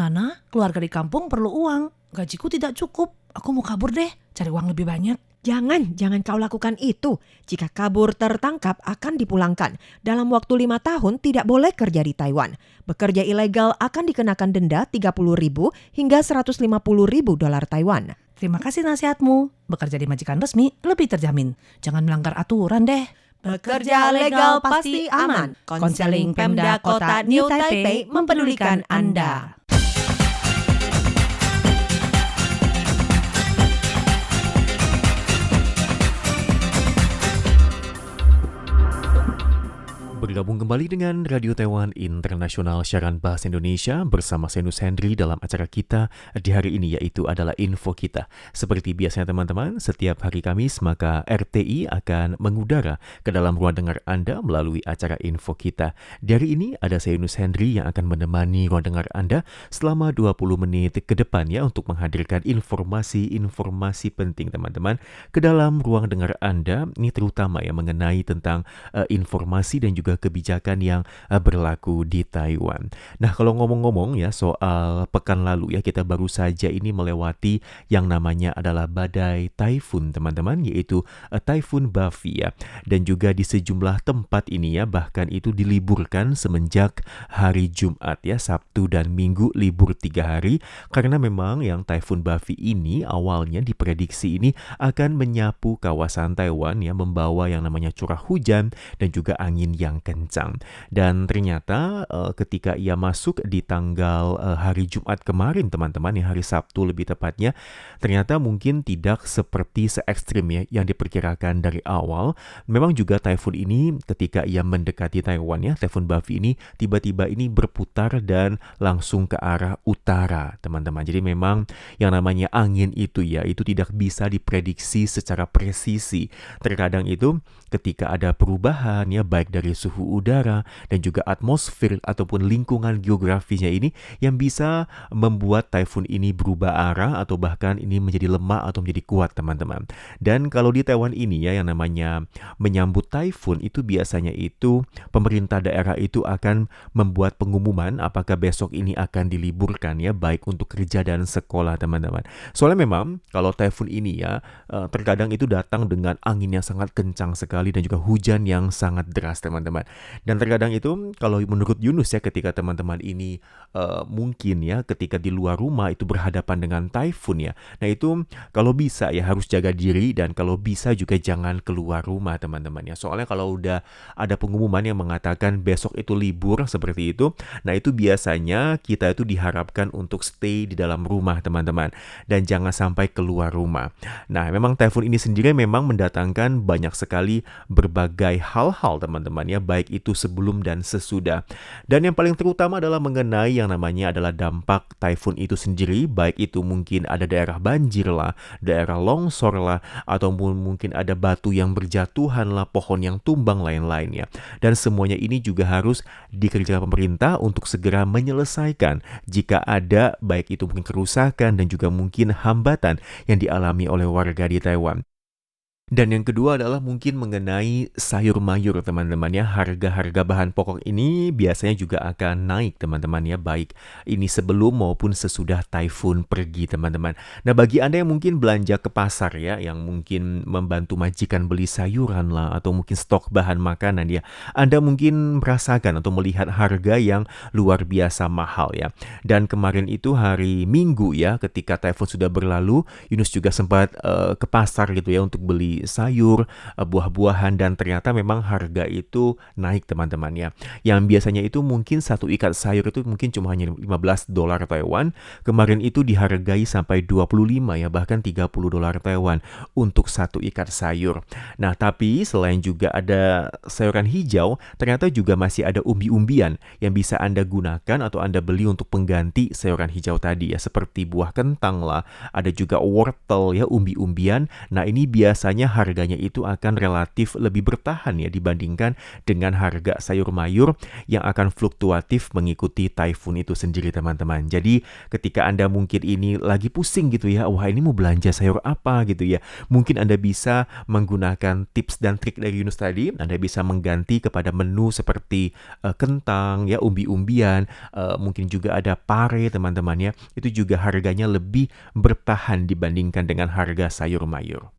Nana, keluarga di kampung perlu uang. Gajiku tidak cukup. Aku mau kabur deh, cari uang lebih banyak. Jangan kau lakukan itu. Jika kabur tertangkap akan dipulangkan. Dalam waktu 5 tahun tidak boleh kerja di Taiwan. Bekerja ilegal akan dikenakan denda 30.000 hingga 150.000 dolar Taiwan. Terima kasih nasihatmu. Bekerja di majikan resmi lebih terjamin. Jangan melanggar aturan deh. Bekerja legal pasti aman. Konseling Pemda Kota New Taipei mempedulikan Anda. Bergabung kembali dengan Radio Taiwan Internasional Siaran Bahasa Indonesia bersama saya Nus Henry dalam acara kita di hari ini, yaitu adalah Info Kita. Seperti biasanya teman-teman, setiap hari Kamis maka RTI akan mengudara ke dalam ruang dengar Anda melalui acara Info Kita. Di hari ini ada saya Nus Henry yang akan menemani ruang dengar Anda selama 20 menit ke depan ya, untuk menghadirkan informasi-informasi penting teman-teman ke dalam ruang dengar Anda. Ini terutama ya mengenai tentang informasi dan juga kebijakan yang berlaku di Taiwan. Nah, kalau ngomong-ngomong ya soal pekan lalu ya, kita baru saja ini melewati yang namanya adalah badai taifun teman-teman, yaitu Taifun Bavi ya. Dan juga di sejumlah tempat ini ya, bahkan itu diliburkan semenjak hari Jumat ya, Sabtu dan Minggu libur 3 hari, karena memang yang Taifun Bavi ini awalnya diprediksi ini akan menyapu kawasan Taiwan ya, membawa yang namanya curah hujan dan juga angin yang kencang. Dan ternyata ketika ia masuk di tanggal hari Jumat kemarin teman-teman, ya hari Sabtu lebih tepatnya, ternyata mungkin tidak seperti se-ekstrim ya yang diperkirakan dari awal. Memang juga taifun ini ketika ia mendekati Taiwan ya, Taifun Bavi ini tiba-tiba ini berputar dan langsung ke arah utara teman-teman. Jadi memang yang namanya angin itu ya, itu tidak bisa diprediksi secara presisi. Terkadang itu ketika ada perubahan ya, baik dari suhu udara dan juga atmosfer ataupun lingkungan geografisnya ini, yang bisa membuat taifun ini berubah arah atau bahkan ini menjadi lemah atau menjadi kuat teman-teman. Dan kalau di Taiwan ini ya, yang namanya menyambut taifun itu biasanya itu pemerintah daerah itu akan membuat pengumuman apakah besok ini akan diliburkan ya, baik untuk kerja dan sekolah teman-teman. Soalnya memang kalau taifun ini ya terkadang itu datang dengan angin yang sangat kencang sekali dan juga hujan yang sangat deras teman-teman. Dan terkadang itu kalau menurut Yunus ya, ketika teman-teman ini mungkin ya ketika di luar rumah itu berhadapan dengan taifun ya, nah itu kalau bisa ya harus jaga diri, dan kalau bisa juga jangan keluar rumah teman-teman ya. Soalnya kalau udah ada pengumuman yang mengatakan besok itu libur seperti itu, nah itu biasanya kita itu diharapkan untuk stay di dalam rumah teman-teman, dan jangan sampai keluar rumah. Nah memang taifun ini sendiri memang mendatangkan banyak sekali berbagai hal-hal teman-teman ya, baik itu sebelum dan sesudah. Dan yang paling terutama adalah mengenai yang namanya adalah dampak taifun itu sendiri, baik itu mungkin ada daerah banjir lah, daerah longsor lah, ataupun mungkin ada batu yang berjatuhan lah, pohon yang tumbang lain-lainnya. Dan semuanya ini juga harus dikerjakan pemerintah untuk segera menyelesaikan jika ada baik itu mungkin kerusakan dan juga mungkin hambatan yang dialami oleh warga di Taiwan. Dan yang kedua adalah mungkin mengenai sayur mayur teman-teman ya. Harga-harga bahan pokok ini biasanya juga akan naik teman-teman ya, baik ini sebelum maupun sesudah taifun pergi teman-teman. Nah bagi Anda yang mungkin belanja ke pasar ya, yang mungkin membantu majikan beli sayuran lah, atau mungkin stok bahan makanan ya, Anda mungkin merasakan atau melihat harga yang luar biasa mahal ya. Dan kemarin itu hari Minggu ya, ketika taifun sudah berlalu, Yunus juga sempat ke pasar gitu ya untuk beli sayur, buah-buahan, dan ternyata memang harga itu naik teman-teman ya. Yang biasanya itu mungkin satu ikat sayur itu mungkin cuma hanya 15 dolar Taiwan, kemarin itu dihargai sampai 25 ya, bahkan 30 dolar Taiwan untuk satu ikat sayur. Nah tapi selain juga ada sayuran hijau, ternyata juga masih ada umbi-umbian yang bisa Anda gunakan atau Anda beli untuk pengganti sayuran hijau tadi ya, seperti buah kentang lah, ada juga wortel ya, umbi-umbian. Nah ini biasanya biasanya harganya itu akan relatif lebih bertahan ya dibandingkan dengan harga sayur mayur yang akan fluktuatif mengikuti typhoon itu sendiri teman-teman. Jadi ketika Anda mungkin ini lagi pusing gitu ya, wah ini mau belanja sayur apa gitu ya, mungkin Anda bisa menggunakan tips dan trik dari Yunus tadi. Anda bisa mengganti kepada menu seperti kentang ya, umbi-umbian, mungkin juga ada pare teman-teman ya, itu juga harganya lebih bertahan dibandingkan dengan harga sayur mayur.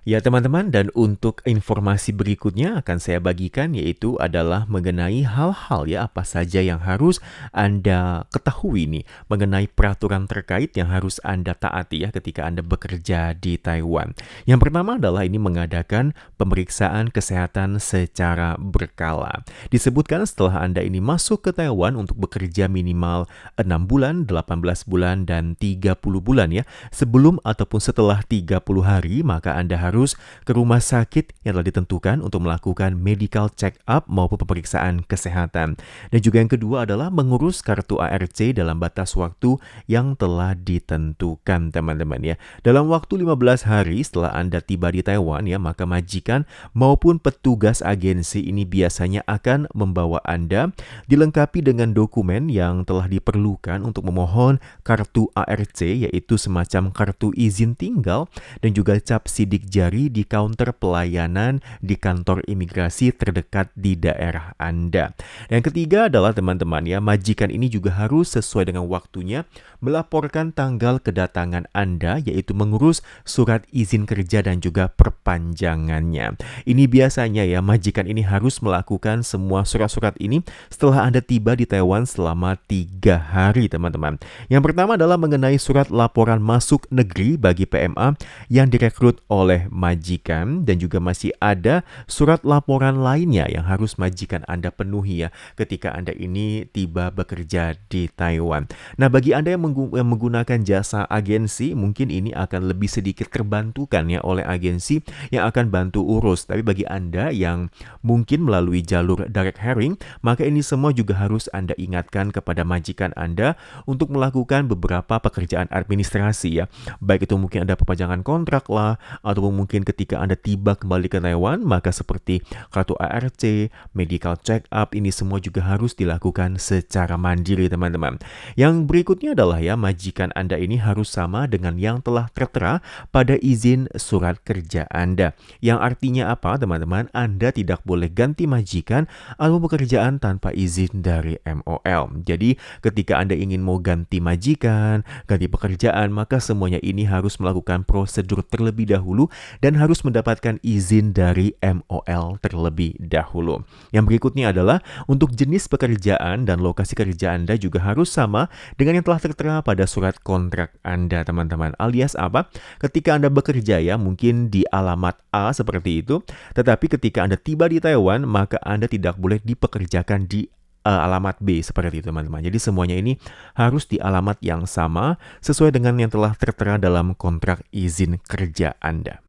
Ya teman-teman, dan untuk informasi berikutnya akan saya bagikan yaitu adalah mengenai hal-hal ya apa saja yang harus Anda ketahui nih mengenai peraturan terkait yang harus Anda taati ya ketika Anda bekerja di Taiwan. Yang pertama adalah ini mengadakan pemeriksaan kesehatan secara berkala. Disebutkan setelah Anda ini masuk ke Taiwan untuk bekerja minimal 6 bulan, 18 bulan, dan 30 bulan ya. Sebelum ataupun setelah 30 hari maka Anda harus ke rumah sakit yang telah ditentukan untuk melakukan medical check-up maupun pemeriksaan kesehatan. Dan juga yang kedua adalah mengurus kartu ARC dalam batas waktu yang telah ditentukan teman-teman ya. Dalam waktu 15 hari setelah Anda tiba di Taiwan ya, maka majikan maupun petugas agensi ini biasanya akan membawa Anda dilengkapi dengan dokumen yang telah diperlukan untuk memohon kartu ARC, yaitu semacam kartu izin tinggal dan juga cap sidik jari di counter pelayanan di kantor imigrasi terdekat di daerah Anda. Yang ketiga adalah teman-teman ya, majikan ini juga harus sesuai dengan waktunya melaporkan tanggal kedatangan Anda, yaitu mengurus surat izin kerja dan juga perpanjangannya. Ini biasanya ya, majikan ini harus melakukan semua surat-surat ini setelah Anda tiba di Taiwan selama 3 hari teman-teman. Yang pertama adalah mengenai surat laporan masuk negeri bagi PMA yang direkrut oleh majikan, dan juga masih ada surat laporan lainnya yang harus majikan Anda penuhi ya ketika Anda ini tiba bekerja di Taiwan. Nah, bagi Anda yang menggunakan jasa agensi, mungkin ini akan lebih sedikit terbantukan ya oleh agensi yang akan bantu urus. Tapi bagi Anda yang mungkin melalui jalur direct hiring, maka ini semua juga harus Anda ingatkan kepada majikan Anda untuk melakukan beberapa pekerjaan administrasi ya. Baik itu mungkin ada perpanjangan kontrak lah, ataupun mungkin ketika Anda tiba kembali ke Taiwan, maka seperti kartu ARC, medical check-up, ini semua juga harus dilakukan secara mandiri teman-teman. Yang berikutnya adalah ya, majikan Anda ini harus sama dengan yang telah tertera pada izin surat kerja Anda. Yang artinya apa teman-teman? Anda tidak boleh ganti majikan atau pekerjaan tanpa izin dari MOL. Jadi ketika Anda ingin mau ganti majikan, ganti pekerjaan, maka semuanya ini harus melakukan prosedur terlebih dahulu dan harus mendapatkan izin dari MOL terlebih dahulu. Yang berikutnya adalah untuk jenis pekerjaan dan lokasi kerja Anda juga harus sama dengan yang telah tertera pada surat kontrak Anda teman-teman. Alias apa? Ketika Anda bekerja ya, mungkin di alamat A seperti itu, tetapi ketika Anda tiba di Taiwan, maka Anda tidak boleh dipekerjakan di alamat B seperti itu teman-teman. Jadi semuanya ini harus di alamat yang sama sesuai dengan yang telah tertera dalam kontrak izin kerja Anda.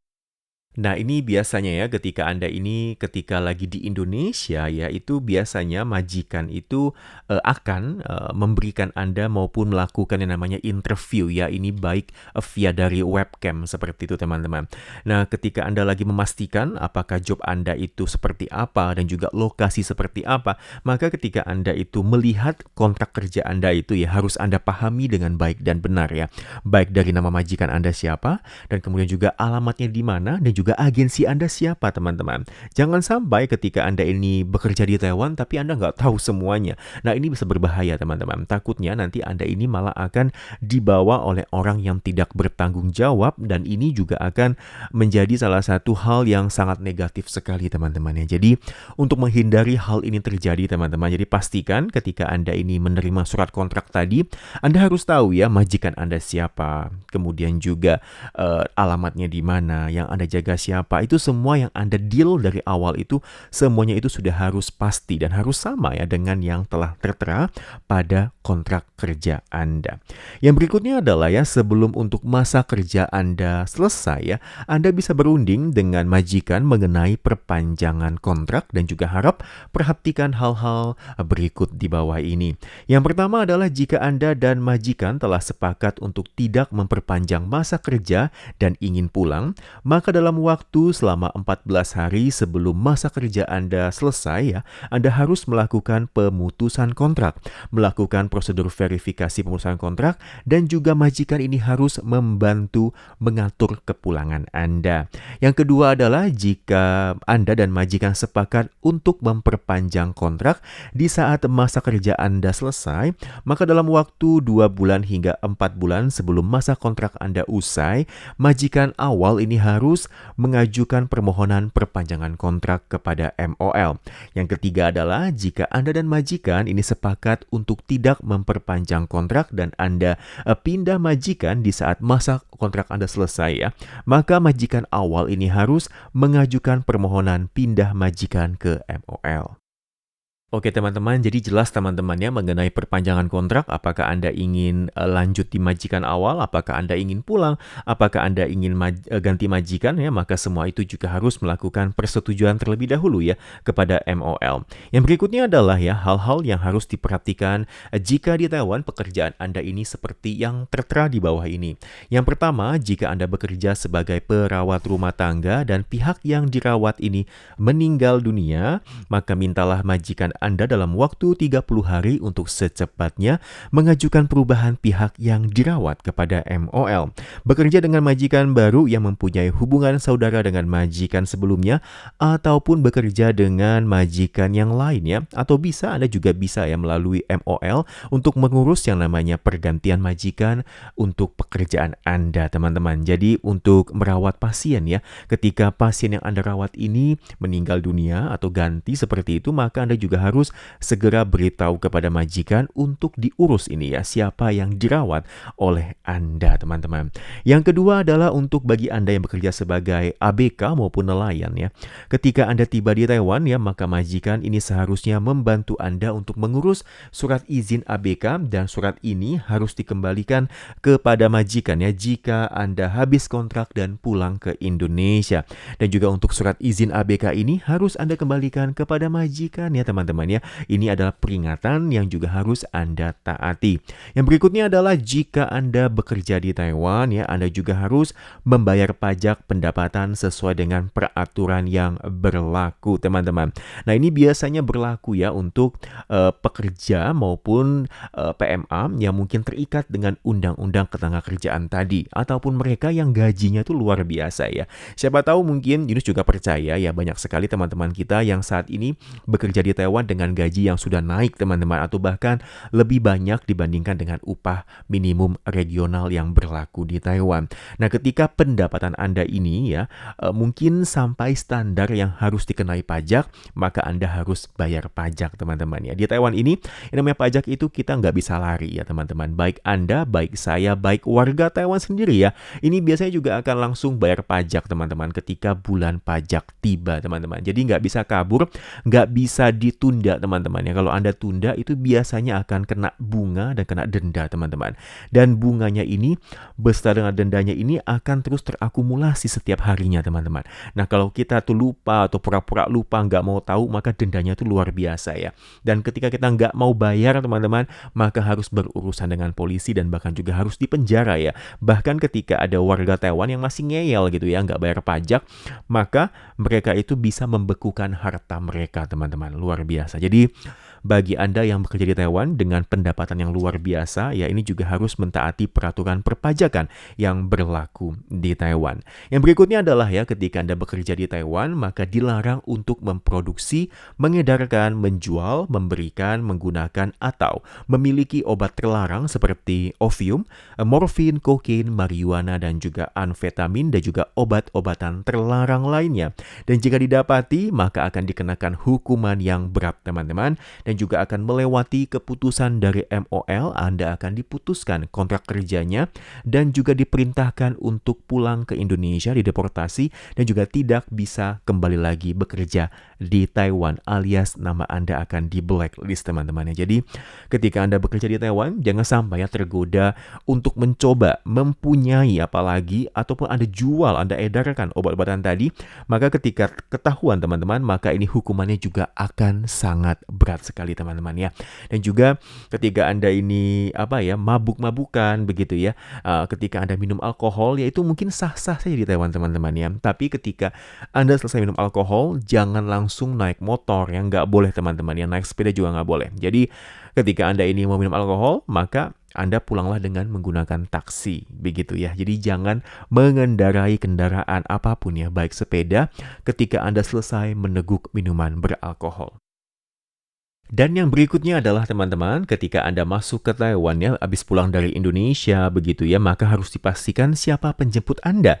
Nah, ini biasanya ya ketika Anda ini ketika lagi di Indonesia ya, itu biasanya majikan itu akan memberikan Anda maupun melakukan yang namanya interview ya. Ini baik via dari webcam seperti itu teman-teman. Nah, ketika Anda lagi memastikan apakah job Anda itu seperti apa dan juga lokasi seperti apa, maka ketika Anda itu melihat kontrak kerja Anda itu ya harus Anda pahami dengan baik dan benar ya. Baik dari nama majikan Anda siapa, dan kemudian juga alamatnya di mana, dan juga agensi Anda siapa teman-teman. Jangan sampai ketika Anda ini bekerja di Taiwan tapi Anda nggak tahu semuanya. Nah, ini bisa berbahaya teman-teman. Takutnya nanti Anda ini malah akan dibawa oleh orang yang tidak bertanggung jawab, dan ini juga akan menjadi salah satu hal yang sangat negatif sekali teman-teman ya. Jadi untuk menghindari hal ini terjadi teman-teman, jadi pastikan ketika Anda ini menerima surat kontrak tadi, Anda harus tahu ya majikan Anda siapa, kemudian juga alamatnya di mana, yang Anda jaga siapa, itu semua yang Anda deal dari awal itu semuanya itu sudah harus pasti dan harus sama ya dengan yang telah tertera pada kontrak kerja Anda. Yang berikutnya adalah ya, sebelum untuk masa kerja Anda selesai ya, Anda bisa berunding dengan majikan mengenai perpanjangan kontrak, dan juga harap perhatikan hal-hal berikut di bawah ini. Yang pertama adalah jika Anda dan majikan telah sepakat untuk tidak memperpanjang masa kerja dan ingin pulang, maka dalam waktu selama 14 hari sebelum masa kerja Anda selesai ya, Anda harus melakukan pemutusan kontrak, melakukan prosedur verifikasi pemutusan kontrak, dan juga majikan ini harus membantu mengatur kepulangan Anda. Yang kedua adalah jika Anda dan majikan sepakat untuk memperpanjang kontrak di saat masa kerja Anda selesai, maka dalam waktu 2 bulan hingga 4 bulan sebelum masa kontrak Anda usai, majikan awal ini harus mengajukan permohonan perpanjangan kontrak kepada MOL. Yang ketiga adalah jika Anda dan majikan ini sepakat untuk tidak memperpanjang kontrak dan Anda pindah majikan di saat masa kontrak Anda selesai ya, maka majikan awal ini harus mengajukan permohonan pindah majikan ke MOL. Oke teman-teman, jadi jelas teman-temannya mengenai perpanjangan kontrak, apakah Anda ingin lanjut di majikan awal, apakah Anda ingin pulang, apakah Anda ingin ganti majikan ya, maka semua itu juga harus melakukan persetujuan terlebih dahulu ya kepada MOL. Yang berikutnya adalah ya hal-hal yang harus diperhatikan jika di Taiwan pekerjaan Anda ini seperti yang tertera di bawah ini. Yang pertama, jika Anda bekerja sebagai perawat rumah tangga dan pihak yang dirawat ini meninggal dunia, maka mintalah majikan Anda dalam waktu 30 hari untuk secepatnya mengajukan perubahan pihak yang dirawat kepada MOL. Bekerja dengan majikan baru yang mempunyai hubungan saudara dengan majikan sebelumnya ataupun bekerja dengan majikan yang lain ya. Atau Anda juga bisa ya melalui MOL untuk mengurus yang namanya pergantian majikan untuk pekerjaan Anda teman-teman. Jadi untuk merawat pasien ya, ketika pasien yang Anda rawat ini meninggal dunia atau ganti seperti itu, maka Anda juga harus segera beritahu kepada majikan untuk diurus ini ya, siapa yang dirawat oleh Anda teman-teman. Yang kedua adalah untuk bagi Anda yang bekerja sebagai ABK maupun nelayan ya. Ketika Anda tiba di Taiwan ya, maka majikan ini seharusnya membantu Anda untuk mengurus surat izin ABK, dan surat ini harus dikembalikan kepada majikan ya jika Anda habis kontrak dan pulang ke Indonesia. Dan juga untuk surat izin ABK ini harus Anda kembalikan kepada majikan ya teman-teman ya. Ini adalah peringatan yang juga harus Anda taati. Yang berikutnya adalah jika Anda bekerja di Taiwan ya, Anda juga harus membayar pajak pendapatan sesuai dengan peraturan yang berlaku teman-teman. Nah ini biasanya berlaku ya untuk pekerja maupun PMA yang mungkin terikat dengan undang-undang ketenagakerjaan tadi, ataupun mereka yang gajinya itu luar biasa ya. Siapa tahu mungkin Yunus juga percaya ya, banyak sekali teman-teman kita yang saat ini bekerja di Taiwan dengan gaji yang sudah naik teman-teman, atau bahkan lebih banyak dibandingkan dengan upah minimum regional yang berlaku di Taiwan. Nah ketika pendapatan Anda ini ya mungkin sampai standar yang harus dikenai pajak, maka Anda harus bayar pajak teman-teman ya. Di Taiwan ini yang namanya pajak itu kita nggak bisa lari ya teman-teman. Baik Anda, baik saya, baik warga Taiwan sendiri ya, ini biasanya juga akan langsung bayar pajak teman-teman ketika bulan pajak tiba teman-teman. Jadi nggak bisa kabur, nggak bisa ditunda teman-teman ya. Kalau Anda tunda itu biasanya akan kena bunga dan kena denda teman-teman. Dan bunganya ini beserta dengan dendanya ini akan terus terakumulasi setiap harinya teman-teman. Nah kalau kita tuh lupa atau pura-pura lupa nggak mau tahu, maka dendanya itu luar biasa ya. Dan ketika kita nggak mau bayar teman-teman, maka harus berurusan dengan polisi dan bahkan juga harus dipenjara ya. Bahkan ketika ada warga Taiwan yang masih ngeyel gitu ya, nggak bayar pajak, maka mereka itu bisa membekukan harta mereka teman-teman. Luar biasa. Jadi bagi Anda yang bekerja di Taiwan dengan pendapatan yang luar biasa, ya ini juga harus mentaati peraturan perpajakan yang berlaku di Taiwan. Yang berikutnya adalah ya, ketika Anda bekerja di Taiwan, maka dilarang untuk memproduksi, mengedarkan, menjual, memberikan, menggunakan, atau memiliki obat terlarang seperti opium, morfin, kokain, marijuana, dan juga amfetamin, dan juga obat-obatan terlarang lainnya. Dan jika didapati, maka akan dikenakan hukuman yang berat, teman-teman. Dan juga akan melewati keputusan dari MOL, Anda akan diputuskan kontrak kerjanya dan juga diperintahkan untuk pulang ke Indonesia, dideportasi, dan juga tidak bisa kembali lagi bekerja di Taiwan, alias nama Anda akan di blacklist teman-teman. Jadi ketika Anda bekerja di Taiwan, jangan sampai ya tergoda untuk mencoba mempunyai apalagi ataupun Anda jual, Anda edarkan obat-obatan tadi, maka ketika ketahuan teman-teman, maka ini hukumannya juga akan sangat berat sekali. sekali teman-teman ya. Dan juga ketika Anda ini mabuk-mabukan begitu ya, ketika Anda minum alkohol ya itu mungkin sah-sah saja di Taiwan teman-teman ya. Tapi ketika Anda selesai minum alkohol, jangan langsung naik motor ya, nggak boleh teman-teman ya, naik sepeda juga nggak boleh. Jadi ketika Anda ini mau minum alkohol, maka Anda pulanglah dengan menggunakan taksi, begitu ya. Jadi jangan mengendarai kendaraan apapun ya, baik sepeda, ketika Anda selesai meneguk minuman beralkohol. Dan yang berikutnya adalah teman-teman, ketika Anda masuk ke Taiwan ya, habis pulang dari Indonesia, begitu ya, maka harus dipastikan siapa penjemput Anda.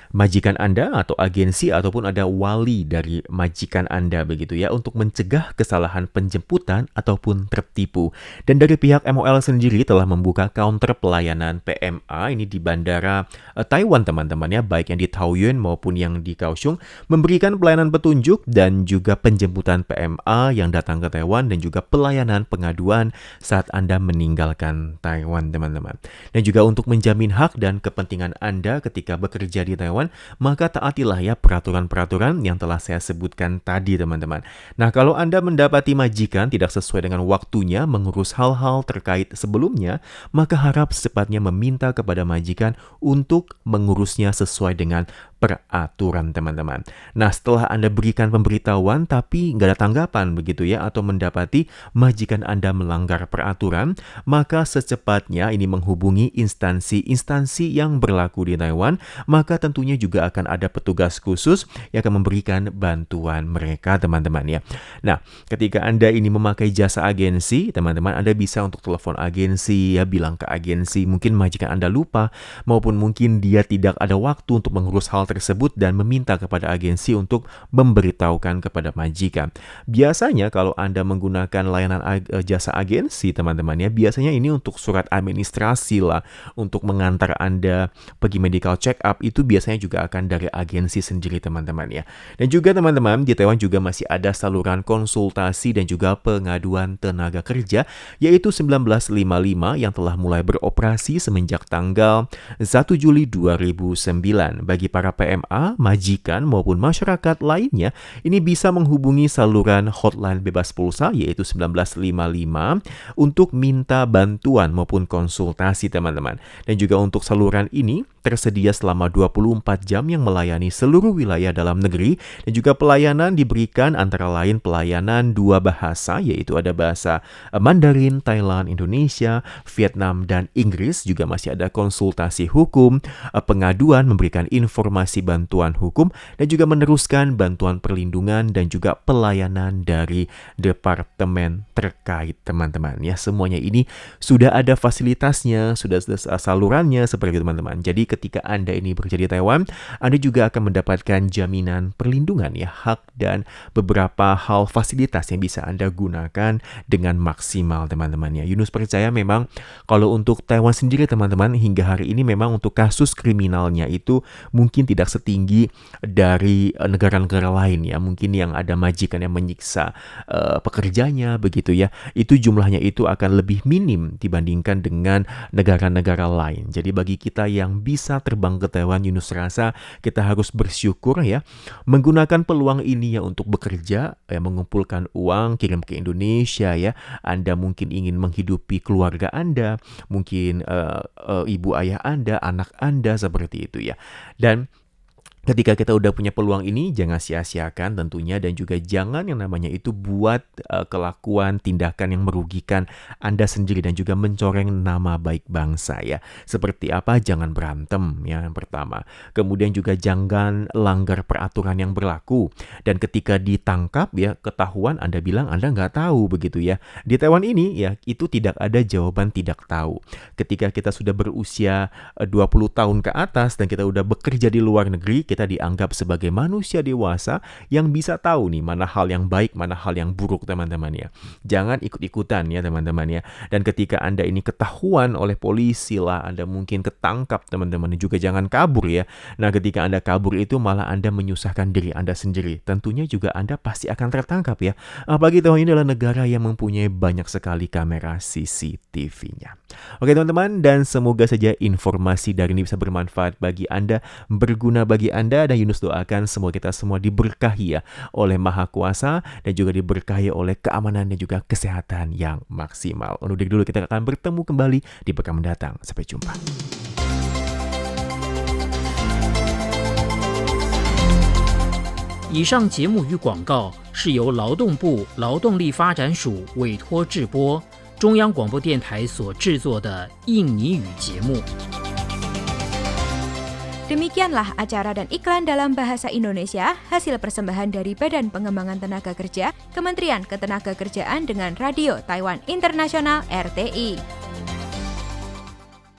Majikan Anda atau agensi ataupun ada wali dari majikan Anda begitu ya, untuk mencegah kesalahan penjemputan ataupun tertipu. Dan dari pihak MOL sendiri telah membuka counter pelayanan PMA ini di bandara Taiwan teman-teman ya, baik yang di Taoyuan maupun yang di Kaohsiung, memberikan pelayanan petunjuk dan juga penjemputan PMA yang datang ke Taiwan dan juga pelayanan pengaduan saat Anda meninggalkan Taiwan teman-teman. Dan juga untuk menjamin hak dan kepentingan Anda ketika bekerja di Taiwan, maka taatilah ya peraturan-peraturan yang telah saya sebutkan tadi teman-teman. Nah, kalau Anda mendapati majikan tidak sesuai dengan waktunya mengurus hal-hal terkait sebelumnya, maka harap secepatnya meminta kepada majikan untuk mengurusnya sesuai dengan peraturan teman-teman. Nah, setelah Anda berikan pemberitahuan tapi nggak ada tanggapan begitu ya, atau mendapati majikan Anda melanggar peraturan, maka secepatnya ini menghubungi instansi-instansi yang berlaku di Taiwan, maka tentunya juga akan ada petugas khusus yang akan memberikan bantuan mereka teman-teman ya. Nah, ketika Anda ini memakai jasa agensi, teman-teman, Anda bisa untuk telepon agensi ya, bilang ke agensi, mungkin majikan Anda lupa maupun mungkin dia tidak ada waktu untuk mengurus hal tersebut dan meminta kepada agensi untuk memberitahukan kepada majikan. Biasanya kalau Anda menggunakan layanan jasa agensi teman-teman ya, biasanya ini untuk surat administrasi lah, untuk mengantar Anda pergi medical check up, itu biasanya juga akan dari agensi sendiri teman-teman ya. Dan juga teman-teman, di Taiwan juga masih ada saluran konsultasi dan juga pengaduan tenaga kerja, yaitu 1955 yang telah mulai beroperasi semenjak tanggal 1 Juli 2009. Bagi para PMA, majikan maupun masyarakat lainnya, ini bisa menghubungi saluran hotline bebas pulsa yaitu 1955 untuk minta bantuan maupun konsultasi teman-teman. Dan juga untuk saluran ini tersedia selama 24 jam yang melayani seluruh wilayah dalam negeri, dan juga pelayanan diberikan antara lain pelayanan 2 bahasa yaitu ada bahasa Mandarin, Thailand, Indonesia, Vietnam, dan Inggris. Juga masih ada konsultasi hukum, pengaduan, memberikan informasi bantuan hukum, dan juga meneruskan bantuan perlindungan dan juga pelayanan dari departemen terkait teman-teman ya. Semuanya ini sudah ada fasilitasnya, sudah ada salurannya seperti itu teman-teman. Jadi ketika Anda ini bekerja di Taiwan, Anda juga akan mendapatkan jaminan perlindungan ya, hak dan beberapa hal fasilitas yang bisa Anda gunakan dengan maksimal teman-teman ya. Yunus percaya memang kalau untuk Taiwan sendiri teman-teman, hingga hari ini memang untuk kasus kriminalnya itu mungkin tidak setinggi dari negara-negara lain ya. Mungkin yang ada majikan yang menyiksa pekerjanya begitu ya, itu jumlahnya itu akan lebih minim dibandingkan dengan negara-negara lain. Jadi bagi kita yang bisa terbang ke Taiwan, Yunus rasa kita harus bersyukur ya, menggunakan peluang ini ya untuk bekerja ya, mengumpulkan uang, kirim ke Indonesia ya. Anda mungkin ingin menghidupi keluarga Anda, mungkin ibu ayah Anda, anak Anda, seperti itu ya. Dan ketika kita udah punya peluang ini, jangan sia-siakan tentunya, dan juga jangan yang namanya itu buat kelakuan, tindakan yang merugikan Anda sendiri dan juga mencoreng nama baik bangsa ya. Seperti apa? Jangan berantem ya, yang pertama. Kemudian juga jangan langgar peraturan yang berlaku. Dan ketika ditangkap ya, ketahuan Anda bilang Anda nggak tahu begitu ya. Di Taiwan ini ya, itu tidak ada jawaban tidak tahu. Ketika kita sudah berusia 20 tahun ke atas dan kita udah bekerja di luar negeri, kita dianggap sebagai manusia dewasa yang bisa tahu nih mana hal yang baik, mana hal yang buruk teman-teman ya. Jangan ikut-ikutan ya teman-teman ya. Dan ketika Anda ini ketahuan oleh polisi lah, Anda mungkin ketangkap teman-teman, juga jangan kabur ya. Nah, ketika Anda kabur itu malah Anda menyusahkan diri Anda sendiri. Tentunya juga Anda pasti akan tertangkap ya. Apalagi Taiwan ini adalah negara yang mempunyai banyak sekali kamera CCTV-nya. Oke teman-teman, dan semoga saja informasi dari ini bisa bermanfaat bagi Anda, berguna bagi Anda, dan Yunus doakan semua kita semua diberkahi ya oleh Maha Kuasa dan juga diberkahi oleh keamanan dan juga kesehatan yang maksimal. Undur diri dulu, kita akan bertemu kembali di pekan mendatang. Sampai jumpa. 以上节目与广告是由劳动部劳动力发展署委托制播，中央广播电台所制作的印尼语节目。 Demikianlah acara dan iklan dalam bahasa Indonesia, hasil persembahan dari Badan Pengembangan Tenaga Kerja, Kementerian Ketenagakerjaan dengan Radio Taiwan Internasional RTI.